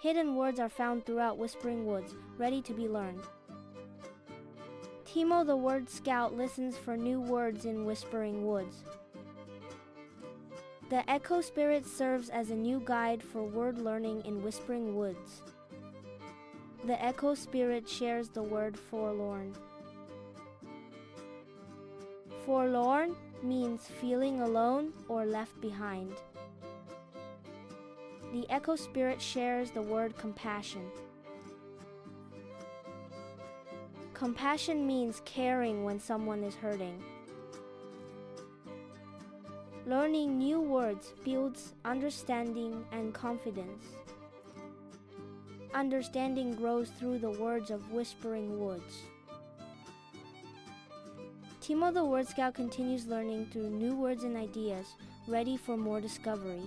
Hidden words are found throughout Whispering Woods, ready to be learned. Timo the Word Scout listens for new words in Whispering Woods. The Echo Spirit serves as a new guide for word learning in Whispering Woods. The Echo Spirit shares the word forlorn. Forlorn means feeling alone or left behind. The Echo Spirit shares the word compassion. Compassion means caring when someone is hurting. Learning new words builds understanding and confidence. Understanding grows through the words of Whispering Woods. Timo the Word Scout continues learning through new words and ideas, ready for more discovery.